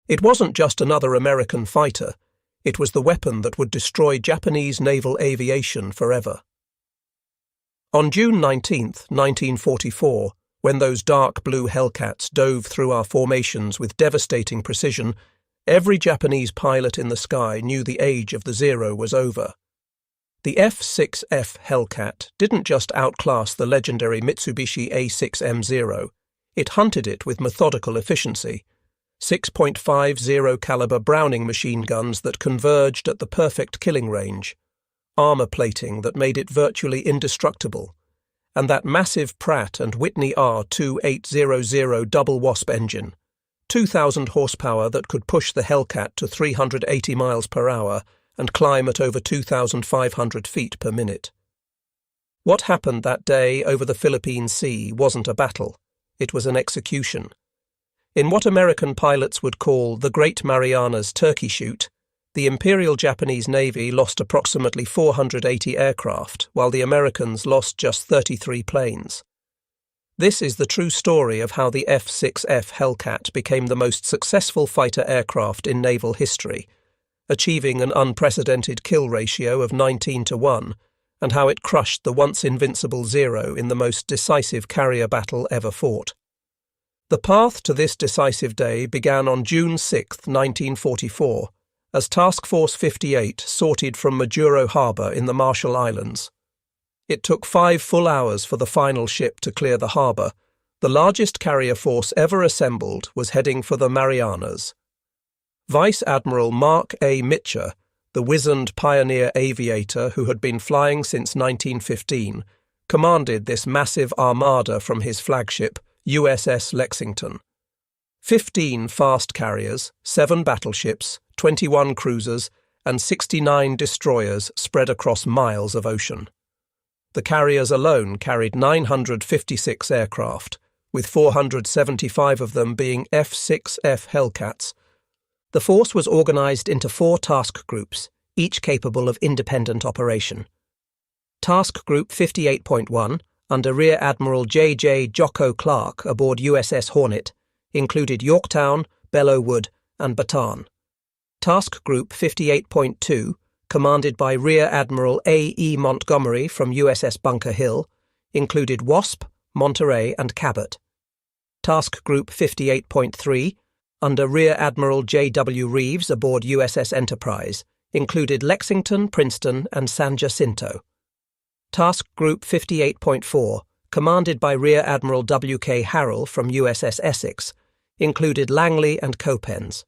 It wasn't just another American fighter, it was the weapon that would destroy Japanese naval aviation forever. On June 19, 1944, when those dark blue Hellcats dove through our formations with devastating precision, every Japanese pilot in the sky knew the age of the Zero was over. The F6F Hellcat didn't just outclass the legendary Mitsubishi A6M0, it hunted it with methodical efficiency. 6.50 caliber Browning machine guns that converged at the perfect killing range, armor plating that made it virtually indestructible, and that massive Pratt & Whitney R2800 double Wasp engine, 2,000 horsepower that could push the Hellcat to 380 miles per hour and climb at over 2,500 feet per minute. What happened that day over the Philippine Sea wasn't a battle, it was an execution. In what American pilots would call the Great Marianas Turkey Shoot, the Imperial Japanese Navy lost approximately 480 aircraft, while the Americans lost just 33 planes. This is the true story of how the F6F Hellcat became the most successful fighter aircraft in naval history, achieving an unprecedented kill ratio of 19-1, and how it crushed the once invincible Zero in the most decisive carrier battle ever fought. The path to this decisive day began on June 6, 1944, as Task Force 58 sortied from Majuro Harbour in the Marshall Islands. It took 5 full hours for the final ship to clear the harbour. The largest carrier force ever assembled was heading for the Marianas. Vice Admiral Mark A. Mitcher, the wizened pioneer aviator who had been flying since 1915, commanded this massive armada from his flagship, USS Lexington. 15 fast carriers, 7 battleships, 21 cruisers, and 69 destroyers spread across miles of ocean. The carriers alone carried 956 aircraft, with 475 of them being F6F Hellcats. The force was organized into 4 task groups, each capable of independent operation. Task Group 58.1, under Rear Admiral J.J. Jocko Clark aboard USS Hornet, included Yorktown, Belleau Wood, and Bataan. Task Group 58.2, commanded by Rear Admiral A.E. Montgomery from USS Bunker Hill, included Wasp, Monterey, and Cabot. Task Group 58.3, under Rear Admiral J.W. Reeves aboard USS Enterprise, included Lexington, Princeton, and San Jacinto. Task Group 58.4, commanded by Rear Admiral W.K. Harrell from USS Essex, included Langley and Copenhagen.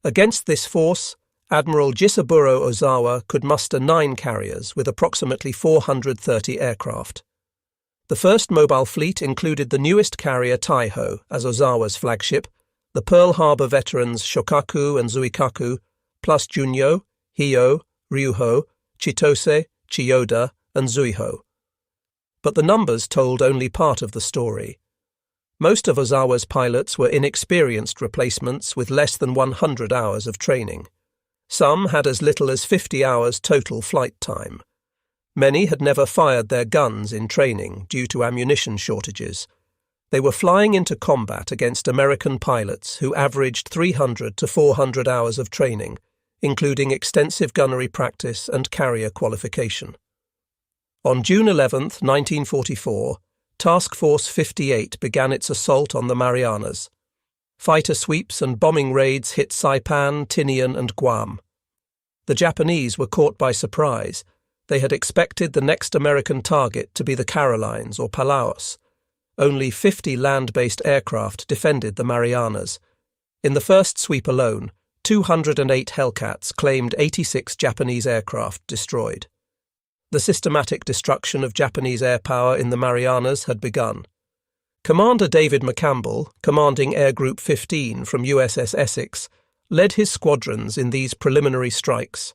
Against this force, Admiral Jisaburo Ozawa could muster 9 carriers with approximately 430 aircraft. The first mobile fleet included the newest carrier Taiho as Ozawa's flagship, the Pearl Harbor veterans Shokaku and Zuikaku, plus Junyo, Hyo, Ryuho, Chitose, Chiyoda, and Zuiho. But the numbers told only part of the story. Most of Ozawa's pilots were inexperienced replacements with less than 100 hours of training. Some had as little as 50 hours total flight time. Many had never fired their guns in training due to ammunition shortages. They were flying into combat against American pilots who averaged 300 to 400 hours of training, including extensive gunnery practice and carrier qualification. On June 11, 1944, Task Force 58 began its assault on the Marianas. Fighter sweeps and bombing raids hit Saipan, Tinian, and Guam. The Japanese were caught by surprise. They had expected the next American target to be the Carolines or Palaos. Only 50 land-based aircraft defended the Marianas. In the first sweep alone, 208 Hellcats claimed 86 Japanese aircraft destroyed. The systematic destruction of Japanese air power in the Marianas had begun. Commander David McCampbell, commanding Air Group 15 from USS Essex, led his squadrons in these preliminary strikes.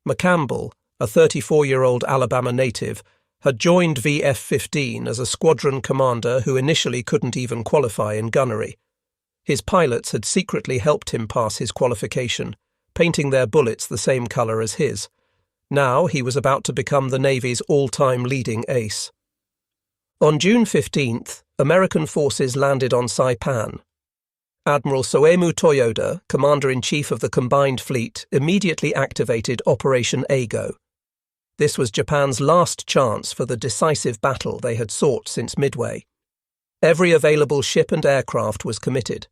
McCampbell, a 34-year-old Alabama native, had joined VF-15 as a squadron commander who initially couldn't even qualify in gunnery. His pilots had secretly helped him pass his qualification, painting their bullets the same colour as his. Now he was about to become the Navy's all-time leading ace. On June 15th, American forces landed on Saipan. Admiral Soemu Toyoda, Commander-in-Chief of the Combined Fleet, immediately activated Operation Eigo. This was Japan's last chance for the decisive battle they had sought since Midway. Every available ship and aircraft was committed.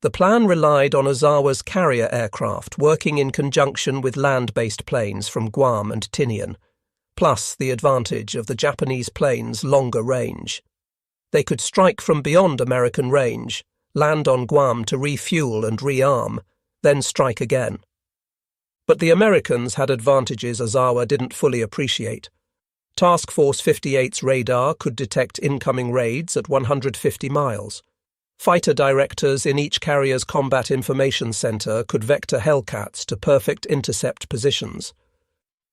The plan relied on Ozawa's carrier aircraft working in conjunction with land-based planes from Guam and Tinian, plus the advantage of the Japanese planes' longer range. They could strike from beyond American range, land on Guam to refuel and rearm, then strike again. But the Americans had advantages Ozawa didn't fully appreciate. Task Force 58's radar could detect incoming raids at 150 miles. Fighter directors in each carrier's combat information center could vector Hellcats to perfect intercept positions.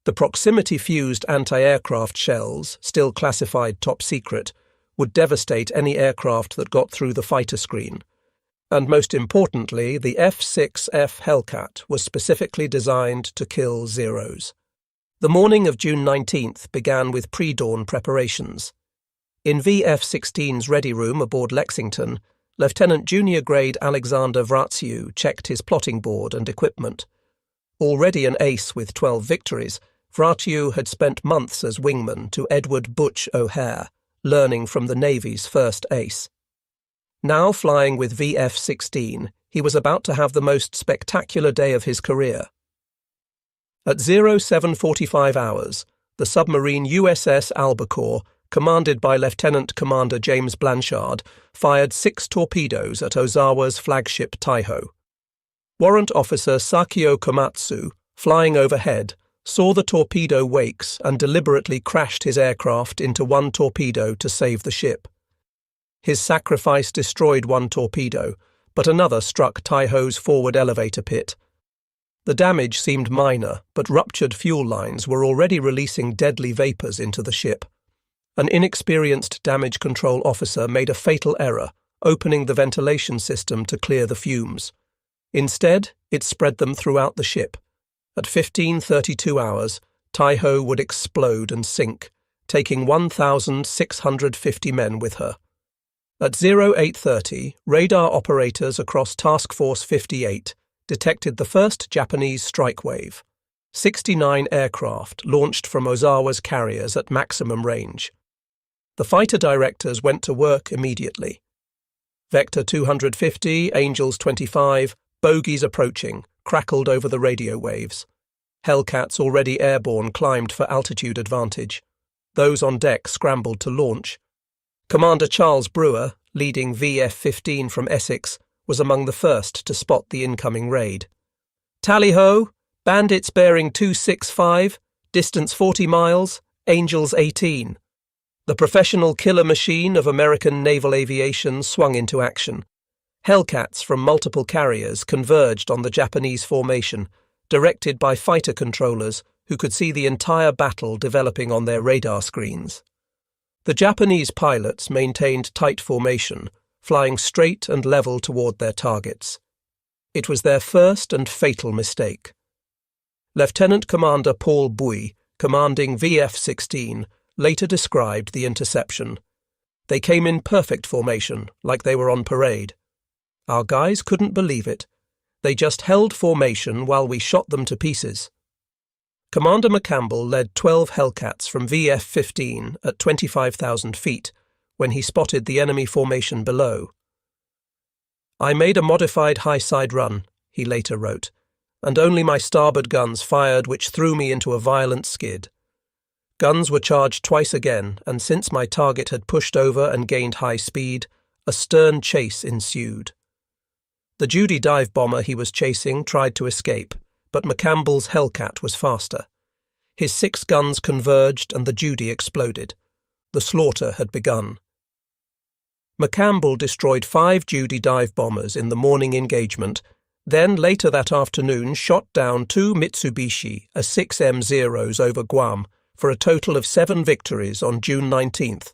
The proximity-fused anti-aircraft shells, still classified top secret, would devastate any aircraft that got through the fighter screen. And most importantly, the F6F Hellcat was specifically designed to kill Zeros. The morning of June 19th began with pre-dawn preparations. In VF-16's ready room aboard Lexington, Lieutenant Junior Grade Alexander Vratsiu checked his plotting board and equipment. Already an ace with 12 victories, Vratsiu had spent months as wingman to Edward Butch O'Hare, learning from the Navy's first ace. Now flying with VF-16, he was about to have the most spectacular day of his career. At 07:45 hours, the submarine USS Albacore, commanded by Lieutenant Commander James Blanchard, fired 6 torpedoes at Ozawa's flagship Taiho. Warrant Officer Sakio Komatsu, flying overhead, saw the torpedo wakes and deliberately crashed his aircraft into one torpedo to save the ship. His sacrifice destroyed one torpedo, but another struck Taiho's forward elevator pit. The damage seemed minor, but ruptured fuel lines were already releasing deadly vapors into the ship. An inexperienced damage control officer made a fatal error, opening the ventilation system to clear the fumes. Instead, it spread them throughout the ship. At 15:32 hours, Taiho would explode and sink, taking 1,650 men with her. At 08:30, radar operators across Task Force 58 detected the first Japanese strike wave. 69 aircraft launched from Ozawa's carriers at maximum range. The fighter directors went to work immediately. Vector 250, Angels 25, bogies approaching, crackled over the radio waves. Hellcats already airborne climbed for altitude advantage. Those on deck scrambled to launch. Commander Charles Brewer, leading VF-15 from Essex, was among the first to spot the incoming raid. Tally-ho! Bandits bearing 265, distance 40 miles, Angels 18. The professional killer machine of American naval aviation swung into action. Hellcats from multiple carriers converged on the Japanese formation, directed by fighter controllers who could see the entire battle developing on their radar screens. The Japanese pilots maintained tight formation, flying straight and level toward their targets. It was their first and fatal mistake. Lieutenant Commander Paul Bui, commanding VF-16, later described the interception. They came in perfect formation, like they were on parade. Our guys couldn't believe it. They just held formation while we shot them to pieces. Commander McCampbell led 12 Hellcats from VF-15 at 25,000 feet when he spotted the enemy formation below. I made a modified high-side run, he later wrote, and only my starboard guns fired, which threw me into a violent skid. Guns were charged twice again, and since my target had pushed over and gained high speed, a stern chase ensued. The Judy dive bomber he was chasing tried to escape, but McCampbell's Hellcat was faster. His 6 guns converged and the Judy exploded. The slaughter had begun. McCampbell destroyed 5 Judy dive bombers in the morning engagement, then later that afternoon shot down 2 Mitsubishi A6M0s over Guam, for a total of 7 victories on June 19th.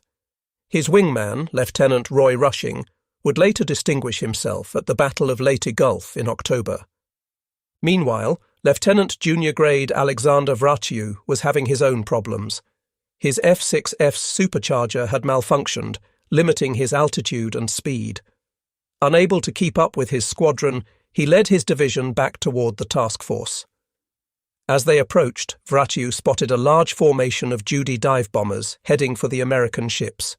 His wingman, Lieutenant Roy Rushing, would later distinguish himself at the Battle of Leyte Gulf in October. Meanwhile, Lieutenant Junior Grade Alexander Vratsiu was having his own problems. His F6F supercharger had malfunctioned, limiting his altitude and speed. Unable to keep up with his squadron, he led his division back toward the task force. As they approached, Vratiou spotted a large formation of Judy dive bombers heading for the American ships.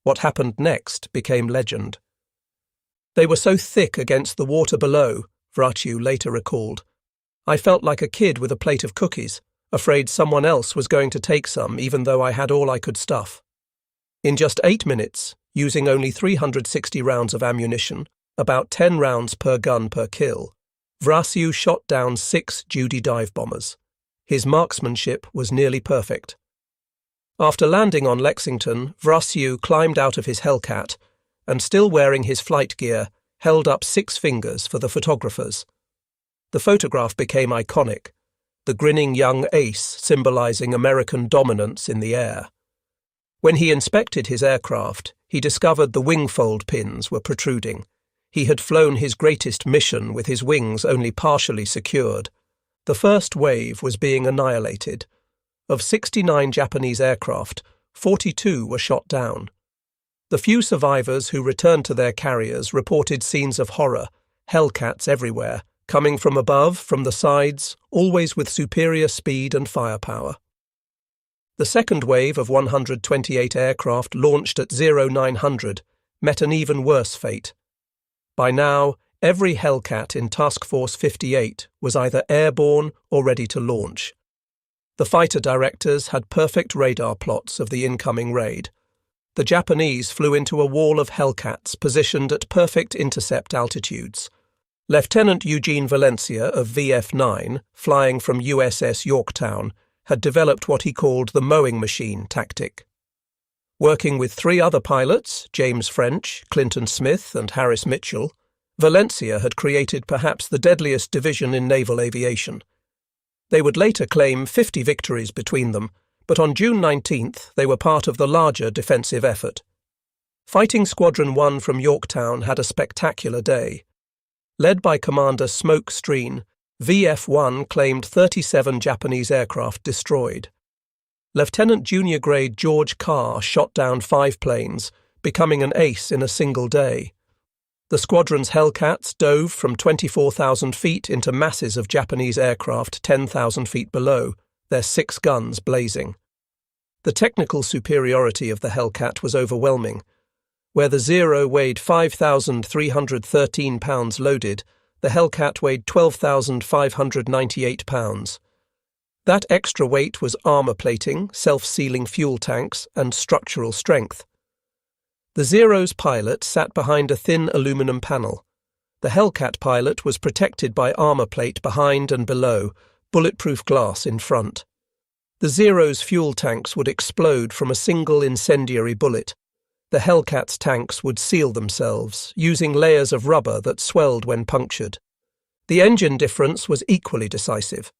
What happened next became legend. They were so thick against the water below, Vratiou later recalled. I felt like a kid with a plate of cookies, afraid someone else was going to take some even though I had all I could stuff. In just 8 minutes, using only 360 rounds of ammunition, about 10 rounds per gun per kill, Vratiou shot down 6 Judy dive bombers. His marksmanship was nearly perfect. After landing on Lexington, Vratiou climbed out of his Hellcat and, still wearing his flight gear, held up 6 fingers for the photographers. The photograph became iconic, the grinning young ace symbolizing American dominance in the air. When he inspected his aircraft, he discovered the wingfold pins were protruding. He had flown his greatest mission with his wings only partially secured. The first wave was being annihilated. Of 69 Japanese aircraft, 42 were shot down. The few survivors who returned to their carriers reported scenes of horror, Hellcats everywhere, coming from above, from the sides, always with superior speed and firepower. The second wave of 128 aircraft launched at 0900 met an even worse fate. By now, every Hellcat in Task Force 58 was either airborne or ready to launch. The fighter directors had perfect radar plots of the incoming raid. The Japanese flew into a wall of Hellcats positioned at perfect intercept altitudes. Lieutenant Eugene Valencia of VF-9, flying from USS Yorktown, had developed what he called the mowing machine tactic. Working with 3 other pilots, James French, Clinton Smith, and Harris Mitchell, Valencia had created perhaps the deadliest division in naval aviation. They would later claim 50 victories between them, but on June 19th they were part of the larger defensive effort. Fighting Squadron 1 from Yorktown had a spectacular day. Led by Commander Smoke Streen, VF-1 claimed 37 Japanese aircraft destroyed. Lieutenant Junior Grade George Carr shot down 5 planes, becoming an ace in a single day. The squadron's Hellcats dove from 24,000 feet into masses of Japanese aircraft 10,000 feet below, their 6 guns blazing. The technical superiority of the Hellcat was overwhelming. Where the Zero weighed 5,313 pounds loaded, the Hellcat weighed 12,598 pounds. That extra weight was armor plating, self-sealing fuel tanks, and structural strength. The Zero's pilot sat behind a thin aluminum panel. The Hellcat pilot was protected by armor plate behind and below, bulletproof glass in front. The Zero's fuel tanks would explode from a single incendiary bullet. The Hellcat's tanks would seal themselves, using layers of rubber that swelled when punctured. The engine difference was equally decisive.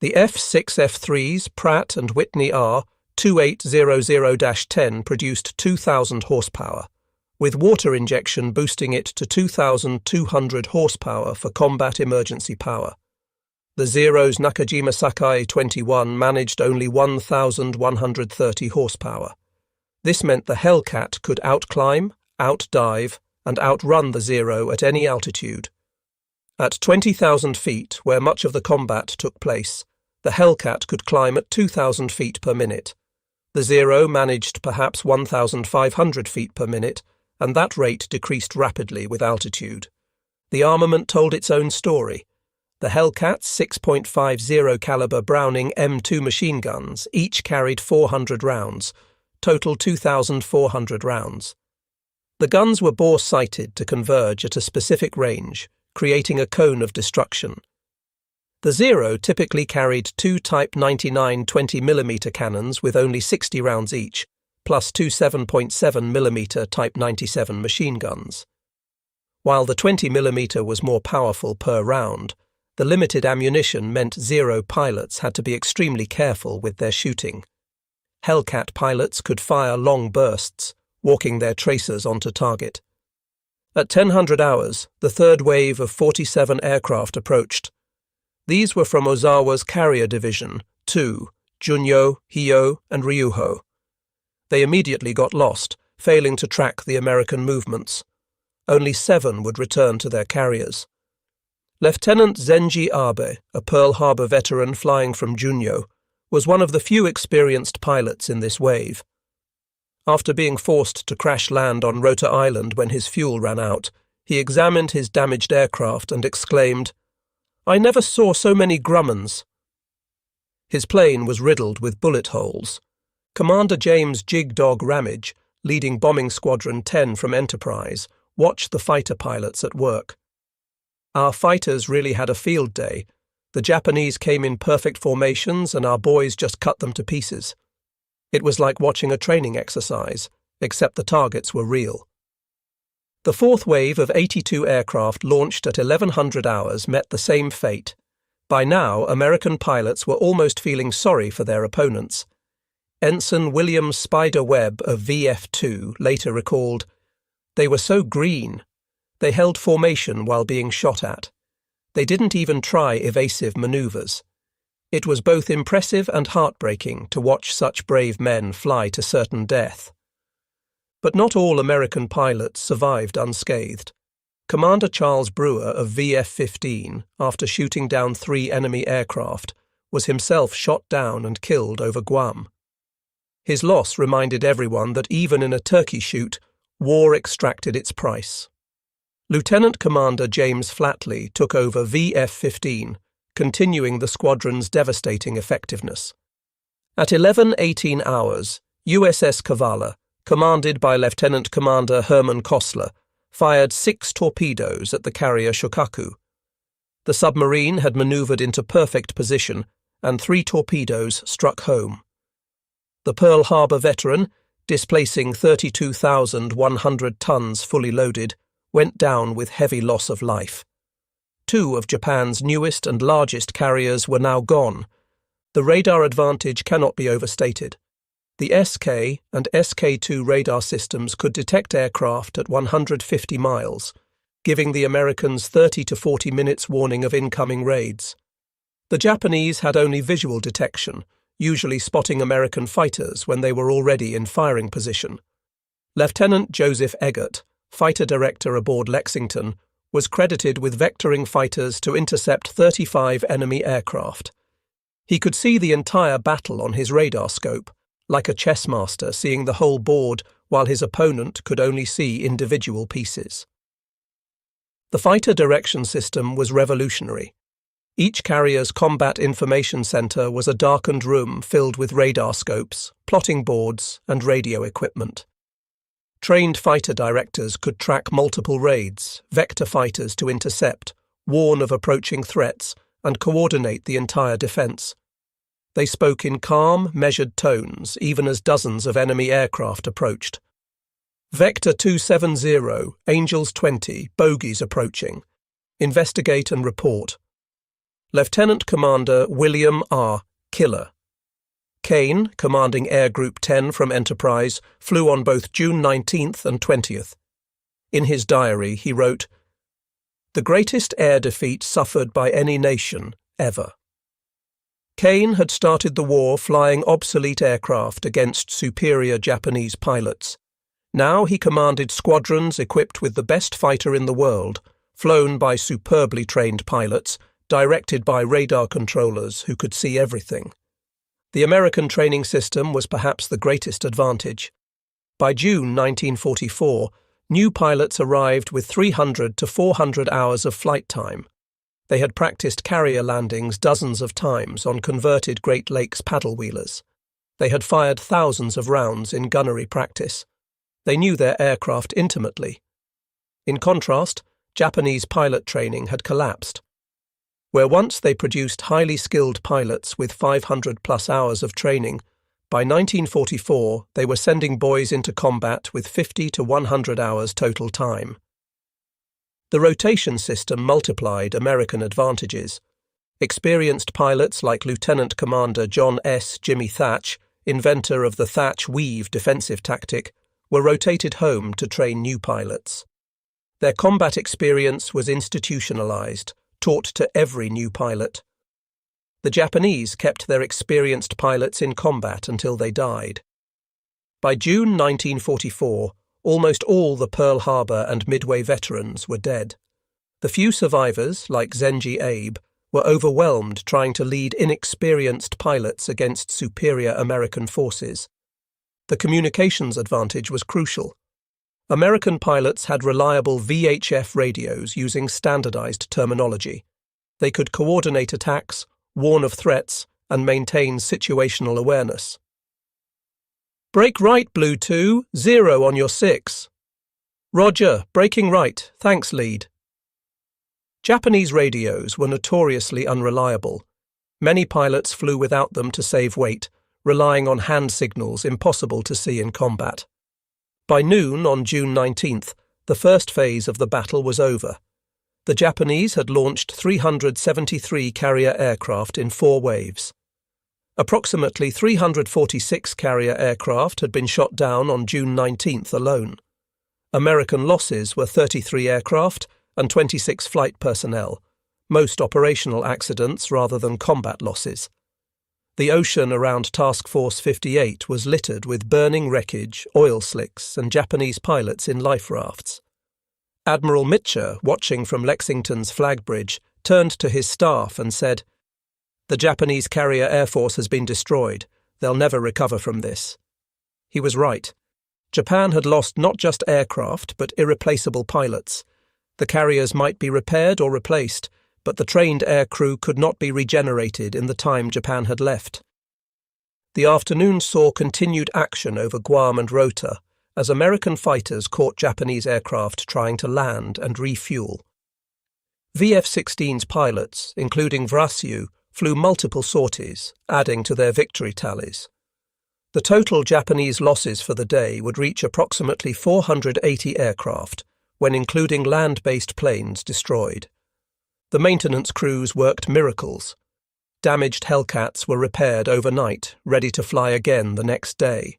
The F6F3's Pratt & Whitney R 2800-10 produced 2,000 horsepower, with water injection boosting it to 2,200 horsepower for combat emergency power. The Zero's Nakajima Sakai 21 managed only 1,130 horsepower. This meant the Hellcat could outclimb, outdive, and outrun the Zero at any altitude. At 20,000 feet, where much of the combat took place, the Hellcat could climb at 2,000 feet per minute. The Zero managed perhaps 1,500 feet per minute, and that rate decreased rapidly with altitude. The armament told its own story. The Hellcat's 6.50 caliber Browning M2 machine guns each carried 400 rounds, total 2,400 rounds. The guns were bore-sighted to converge at a specific range, creating a cone of destruction. The Zero typically carried 2 Type 99 20mm cannons with only 60 rounds each, plus 2 7.7mm Type 97 machine guns. While the 20mm was more powerful per round, the limited ammunition meant Zero pilots had to be extremely careful with their shooting. Hellcat pilots could fire long bursts, walking their tracers onto target. At 1000 hours, the third wave of 47 aircraft approached. These were from Ozawa's Carrier Division, 2, Junyo, Hyo, and Ryuho. They immediately got lost, failing to track the American movements. Only 7 would return to their carriers. Lieutenant Zenji Abe, a Pearl Harbor veteran flying from Junyo, was one of the few experienced pilots in this wave. After being forced to crash land on Rota Island when his fuel ran out, he examined his damaged aircraft and exclaimed, "I never saw so many Grummans." His plane was riddled with bullet holes. Commander James Jig Dog Ramage, leading Bombing Squadron 10 from Enterprise, watched the fighter pilots at work. "Our fighters really had a field day. The Japanese came in perfect formations and our boys just cut them to pieces. It was like watching a training exercise, except the targets were real." The fourth wave of 82 aircraft launched at 1100 hours met the same fate. By now, American pilots were almost feeling sorry for their opponents. Ensign William Spider Webb of VF-2 later recalled, "They were so green. They held formation while being shot at. They didn't even try evasive maneuvers. It was both impressive and heartbreaking to watch such brave men fly to certain death." But not all American pilots survived unscathed. Commander Charles Brewer of VF-15, after shooting down 3 enemy aircraft, was himself shot down and killed over Guam. His loss reminded everyone that even in a turkey shoot, war extracted its price. Lieutenant Commander James Flatley took over VF-15, continuing the squadron's devastating effectiveness. At 11:18 hours, USS Kavala, commanded by Lieutenant Commander Herman Kostler, fired 6 torpedoes at the carrier Shokaku. The submarine had maneuvered into perfect position, and 3 torpedoes struck home. The Pearl Harbor veteran, displacing 32,100 tons fully loaded, went down with heavy loss of life. 2 of Japan's newest and largest carriers were now gone. The radar advantage cannot be overstated. The SK and SK-2 radar systems could detect aircraft at 150 miles, giving the Americans 30 to 40 minutes warning of incoming raids. The Japanese had only visual detection, usually spotting American fighters when they were already in firing position. Lieutenant Joseph Eggert, fighter director aboard Lexington, was credited with vectoring fighters to intercept 35 enemy aircraft. He could see the entire battle on his radar scope, like a chess master seeing the whole board while his opponent could only see individual pieces. The fighter direction system was revolutionary. Each carrier's combat information center was a darkened room filled with radar scopes, plotting boards, and radio equipment. Trained fighter directors could track multiple raids, vector fighters to intercept, warn of approaching threats, and coordinate the entire defense. They spoke in calm, measured tones, even as dozens of enemy aircraft approached. Vector 270, Angels 20, bogies approaching. Investigate and report. Lieutenant Commander William R. Killer. Kane, commanding Air Group 10 from Enterprise, flew on both June 19th and 20th. In his diary, he wrote, "The greatest air defeat suffered by any nation, ever." Kane had started the war flying obsolete aircraft against superior Japanese pilots. Now he commanded squadrons equipped with the best fighter in the world, flown by superbly trained pilots, directed by radar controllers who could see everything. The American training system was perhaps the greatest advantage. By June 1944, new pilots arrived with 300 to 400 hours of flight time. They had practiced carrier landings dozens of times on converted Great Lakes paddle wheelers. They had fired thousands of rounds in gunnery practice. They knew their aircraft intimately. In contrast, Japanese pilot training had collapsed. Where once they produced highly skilled pilots with 500-plus hours of training, by 1944 they were sending boys into combat with 50 to 100 hours total time. The rotation system multiplied American advantages. Experienced pilots like Lieutenant Commander John S. Jimmy Thatch, inventor of the Thatch-Weave defensive tactic, were rotated home to train new pilots. Their combat experience was institutionalized, taught to every new pilot. The Japanese kept their experienced pilots in combat until they died. By June 1944, almost all the Pearl Harbor and Midway veterans were dead. The few survivors, like Zenji Abe, were overwhelmed trying to lead inexperienced pilots against superior American forces. The communications advantage was crucial. American pilots had reliable VHF radios using standardized terminology. They could coordinate attacks, warn of threats, and maintain situational awareness. "Brake right, Blue 2, 0 on your 6. "Roger, braking right, thanks, lead." Japanese radios were notoriously unreliable. Many pilots flew without them to save weight, relying on hand signals impossible to see in combat. By noon on June 19th, the first phase of the battle was over. The Japanese had launched 373 carrier aircraft in 4 waves. Approximately 346 carrier aircraft had been shot down on June 19th alone. American losses were 33 aircraft and 26 flight personnel, most operational accidents rather than combat losses. The ocean around Task Force 58 was littered with burning wreckage, oil slicks, and Japanese pilots in life rafts. Admiral Mitcher, watching from Lexington's flag bridge, turned to his staff and said, "The Japanese carrier air force has been destroyed. They'll never recover from this." He was right. Japan had lost not just aircraft, but irreplaceable pilots. The carriers might be repaired or replaced, but the trained air crew could not be regenerated in the time Japan had left. The afternoon saw continued action over Guam and Rota, as American fighters caught Japanese aircraft trying to land and refuel. VF-16's pilots, including Vrasiu, flew multiple sorties, adding to their victory tallies. The total Japanese losses for the day would reach approximately 480 aircraft, when including land-based planes destroyed. The maintenance crews worked miracles. Damaged Hellcats were repaired overnight, ready to fly again the next day.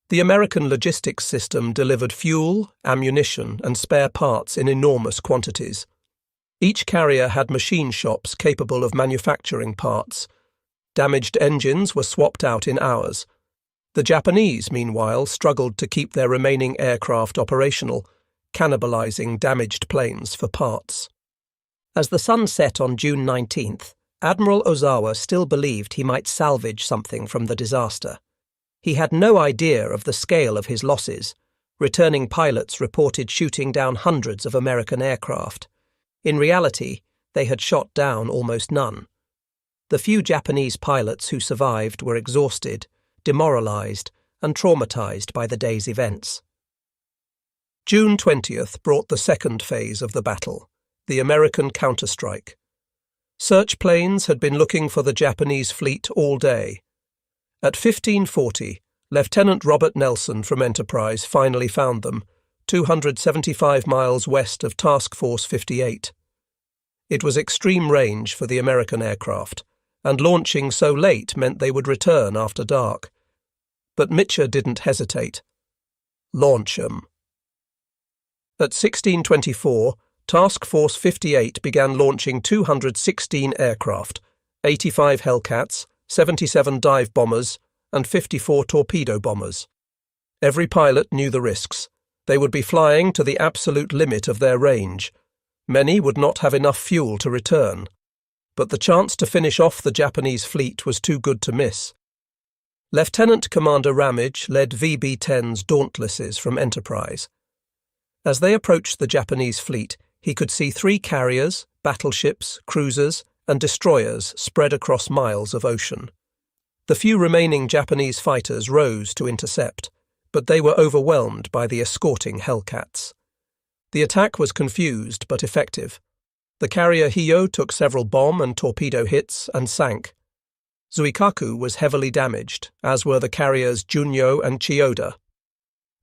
The American logistics system delivered fuel, ammunition, and spare parts in enormous quantities. Each carrier had machine shops capable of manufacturing parts. Damaged engines were swapped out in hours. The Japanese, meanwhile, struggled to keep their remaining aircraft operational, cannibalizing damaged planes for parts. As the sun set on June 19th, Admiral Ozawa still believed he might salvage something from the disaster. He had no idea of the scale of his losses. Returning pilots reported shooting down hundreds of American aircraft. In reality, they had shot down almost none. The few Japanese pilots who survived were exhausted, demoralized, and traumatized by the day's events. June 20th brought the second phase of the battle, the American counterstrike. Search planes had been looking for the Japanese fleet all day. At 15:40, Lieutenant Robert Nelson from Enterprise finally found them, 275 miles west of Task Force 58. It was extreme range for the American aircraft, and launching so late meant they would return after dark. But Mitcher didn't hesitate. "Launch 'em." At 16:24, Task Force 58 began launching 216 aircraft, 85 Hellcats, 77 dive bombers, and 54 torpedo bombers. Every pilot knew the risks. They would be flying to the absolute limit of their range. Many would not have enough fuel to return. But the chance to finish off the Japanese fleet was too good to miss. Lieutenant Commander Ramage led VB-10's Dauntlesses from Enterprise. As they approached the Japanese fleet, he could see 3 carriers, battleships, cruisers, and destroyers spread across miles of ocean. The few remaining Japanese fighters rose to intercept, but they were overwhelmed by the escorting Hellcats. The attack was confused but effective. The carrier Hiyo took several bomb and torpedo hits and sank. Zuikaku was heavily damaged, as were the carriers Junyo and Chiyoda.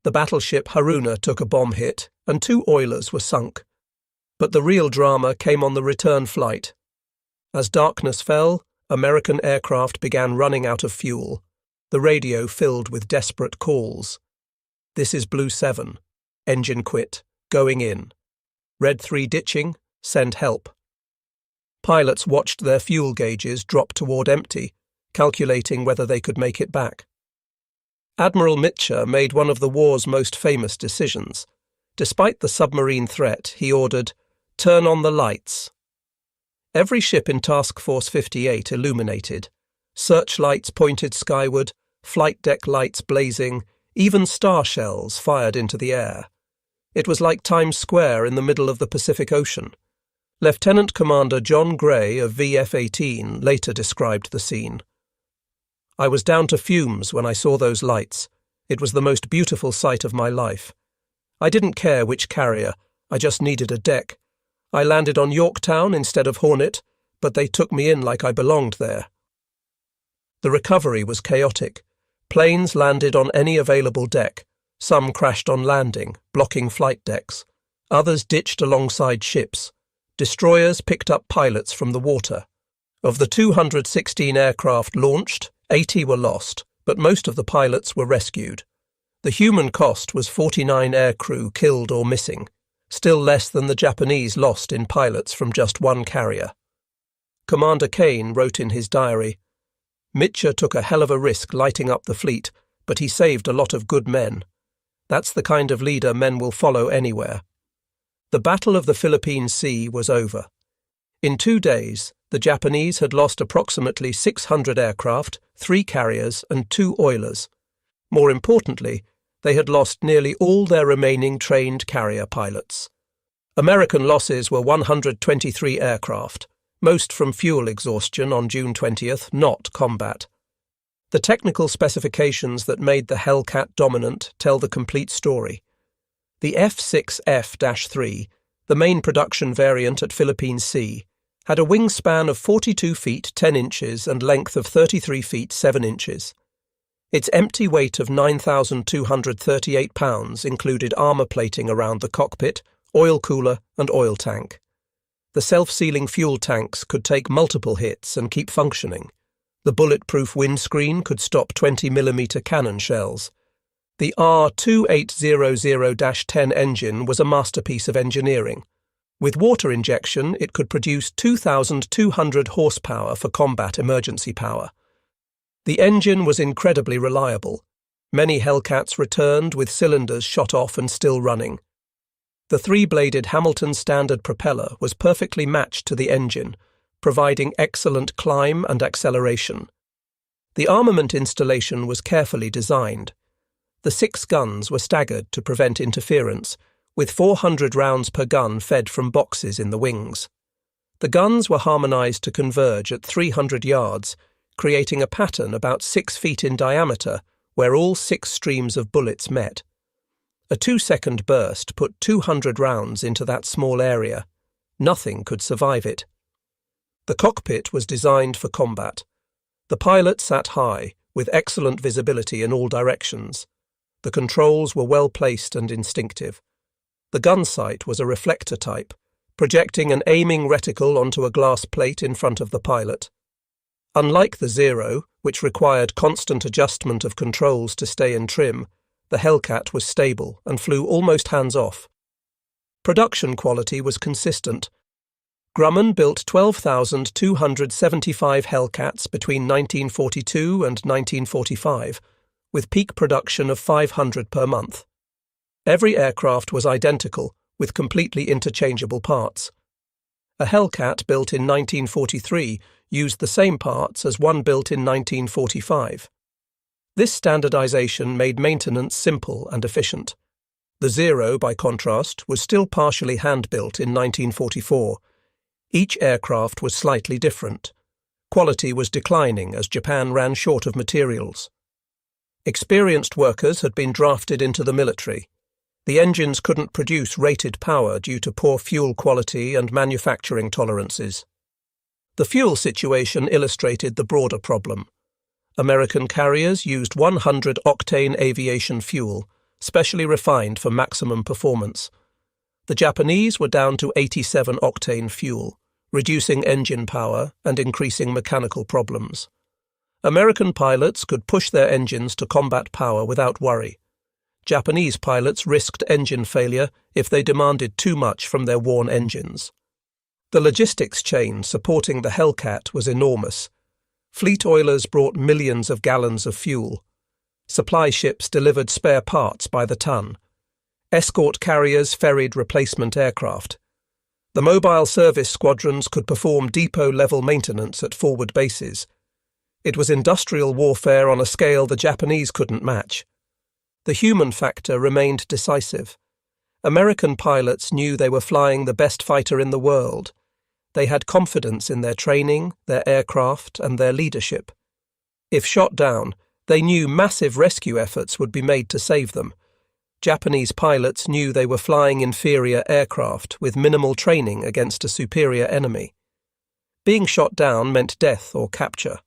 The battleship Haruna took a bomb hit, and 2 oilers were sunk. But the real drama came on the return flight. As darkness fell, American aircraft began running out of fuel, the radio filled with desperate calls. "This is Blue 7. Engine quit. Going in. Red 3 ditching. Send help." Pilots watched their fuel gauges drop toward empty, calculating whether they could make it back. Admiral Mitchell made one of the war's most famous decisions. Despite the submarine threat, he ordered, "Turn on the lights." Every ship in Task Force 58 illuminated. Searchlights pointed skyward, flight deck lights blazing, even star shells fired into the air. It was like Times Square in the middle of the Pacific Ocean. Lieutenant Commander John Gray of VF-18 later described the scene. "I was down to fumes when I saw those lights. It was the most beautiful sight of my life. I didn't care which carrier, I just needed a deck. I landed on Yorktown instead of Hornet, but they took me in like I belonged there." The recovery was chaotic. Planes landed on any available deck. Some crashed on landing, blocking flight decks. Others ditched alongside ships. Destroyers picked up pilots from the water. Of the 216 aircraft launched, 80 were lost, but most of the pilots were rescued. The human cost was 49 aircrew killed or missing, still less than the Japanese lost in pilots from just one carrier. Commander Kane wrote in his diary, "Mitchell took a hell of a risk lighting up the fleet, but he saved a lot of good men. That's the kind of leader men will follow anywhere." The Battle of the Philippine Sea was over. In 2 days, the Japanese had lost approximately 600 aircraft, 3 carriers, and 2 oilers. More importantly, they had lost nearly all their remaining trained carrier pilots. American losses were 123 aircraft, most from fuel exhaustion on June 20th, not combat. The technical specifications that made the Hellcat dominant tell the complete story. The F6F-3, the main production variant at Philippine Sea, had a wingspan of 42 feet 10 inches and length of 33 feet 7 inches. Its empty weight of 9,238 pounds included armor plating around the cockpit, oil cooler, and oil tank. The self-sealing fuel tanks could take multiple hits and keep functioning. The bulletproof windscreen could stop 20mm cannon shells. The R2800-10 engine was a masterpiece of engineering. With water injection, it could produce 2,200 horsepower for combat emergency power. The engine was incredibly reliable. Many Hellcats returned with cylinders shot off and still running. The 3-bladed Hamilton Standard propeller was perfectly matched to the engine, providing excellent climb and acceleration. The armament installation was carefully designed. The 6 guns were staggered to prevent interference, with 400 rounds per gun fed from boxes in the wings. The guns were harmonized to converge at 300 yards, creating a pattern about 6 feet in diameter where all 6 streams of bullets met. A 2-second burst put 200 rounds into that small area. Nothing could survive it. The cockpit was designed for combat. The pilot sat high, with excellent visibility in all directions. The controls were well placed and instinctive. The gun sight was a reflector type, projecting an aiming reticle onto a glass plate in front of the pilot. Unlike the Zero, which required constant adjustment of controls to stay in trim, the Hellcat was stable and flew almost hands-off. Production quality was consistent. Grumman built 12,275 Hellcats between 1942 and 1945, with peak production of 500 per month. Every aircraft was identical, with completely interchangeable parts. A Hellcat built in 1943 used the same parts as one built in 1945. This standardization made maintenance simple and efficient. The Zero, by contrast, was still partially hand-built in 1944. Each aircraft was slightly different. Quality was declining as Japan ran short of materials. Experienced workers had been drafted into the military. The engines couldn't produce rated power due to poor fuel quality and manufacturing tolerances. The fuel situation illustrated the broader problem. American carriers used 100-octane aviation fuel, specially refined for maximum performance. The Japanese were down to 87-octane fuel, reducing engine power and increasing mechanical problems. American pilots could push their engines to combat power without worry. Japanese pilots risked engine failure if they demanded too much from their worn engines. The logistics chain supporting the Hellcat was enormous. Fleet oilers brought millions of gallons of fuel. Supply ships delivered spare parts by the ton. Escort carriers ferried replacement aircraft. The mobile service squadrons could perform depot-level maintenance at forward bases. It was industrial warfare on a scale the Japanese couldn't match. The human factor remained decisive. American pilots knew they were flying the best fighter in the world. They had confidence in their training, their aircraft, and their leadership. If shot down, they knew massive rescue efforts would be made to save them. Japanese pilots knew they were flying inferior aircraft with minimal training against a superior enemy. Being shot down meant death or capture.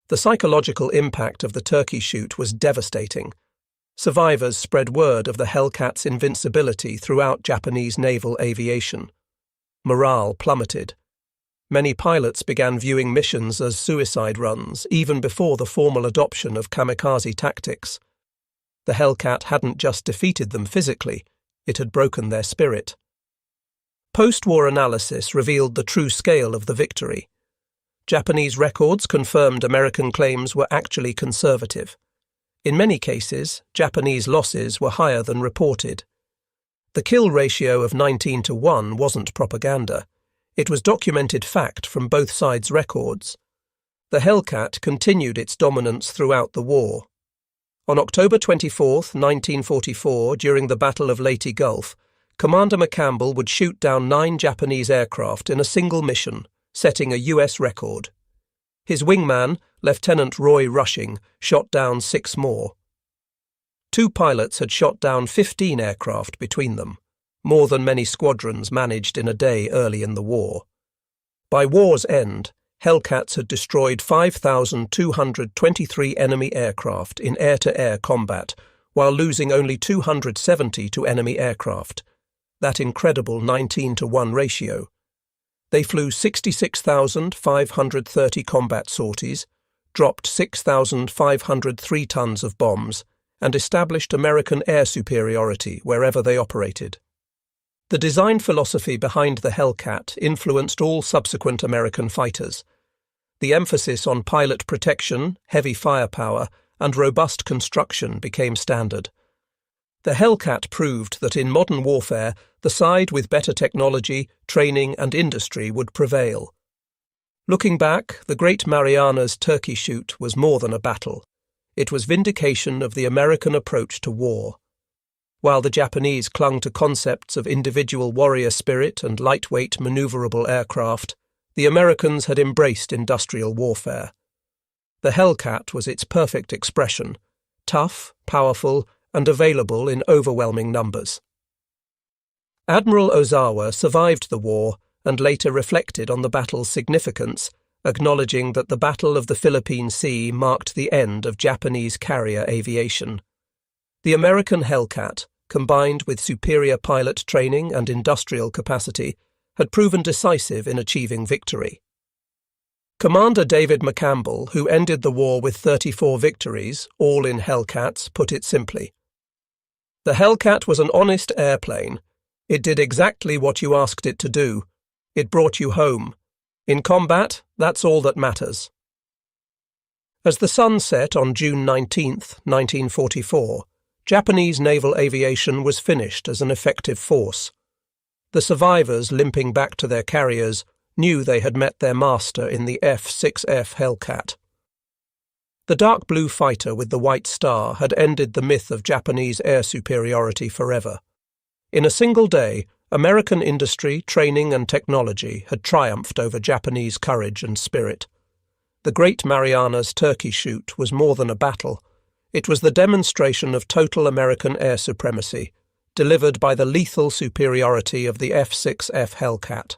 The psychological impact of the turkey shoot was devastating. Survivors spread word of the Hellcat's invincibility throughout Japanese naval aviation. Morale plummeted. Many pilots began viewing missions as suicide runs, even before the formal adoption of kamikaze tactics. The Hellcat hadn't just defeated them physically, it had broken their spirit. Post-war analysis revealed the true scale of the victory. Japanese records confirmed American claims were actually conservative. In many cases, Japanese losses were higher than reported. The kill ratio of 19-1 wasn't propaganda. It was documented fact from both sides' records. The Hellcat continued its dominance throughout the war. On October 24, 1944, during the Battle of Leyte Gulf, Commander McCampbell would shoot down 9 Japanese aircraft in a single mission, setting a US record. His wingman, Lieutenant Roy Rushing, shot down 6 more. 2 pilots had shot down 15 aircraft between them, more than many squadrons managed in a day early in the war. By war's end, Hellcats had destroyed 5,223 enemy aircraft in air-to-air combat, while losing only 270 to enemy aircraft. That incredible 19-1 ratio. They flew 66,530 combat sorties, dropped 6,503 tons of bombs, and established American air superiority wherever they operated. The design philosophy behind the Hellcat influenced all subsequent American fighters. The emphasis on pilot protection, heavy firepower, and robust construction became standard. The Hellcat proved that in modern warfare, the side with better technology, training, and industry would prevail. Looking back, the Great Marianas Turkey Shoot was more than a battle. It was vindication of the American approach to war. While the Japanese clung to concepts of individual warrior spirit and lightweight maneuverable aircraft, the Americans had embraced industrial warfare. The Hellcat was its perfect expression, tough, powerful, and available in overwhelming numbers. Admiral Ozawa survived the war and later reflected on the battle's significance, acknowledging that the Battle of the Philippine Sea marked the end of Japanese carrier aviation. The American Hellcat, combined with superior pilot training and industrial capacity, had proven decisive in achieving victory. Commander David McCampbell, who ended the war with 34 victories, all in Hellcats, put it simply. The Hellcat was an honest airplane. It did exactly what you asked it to do. It brought you home. In combat, that's all that matters. As the sun set on June 19, 1944, Japanese naval aviation was finished as an effective force. The survivors, limping back to their carriers, knew they had met their master in the F6F Hellcat. The dark blue fighter with the white star had ended the myth of Japanese air superiority forever. In a single day, American industry, training and technology had triumphed over Japanese courage and spirit. The Great Marianas Turkey Shoot was more than a battle. It was the demonstration of total American air supremacy, delivered by the lethal superiority of the F6F Hellcat.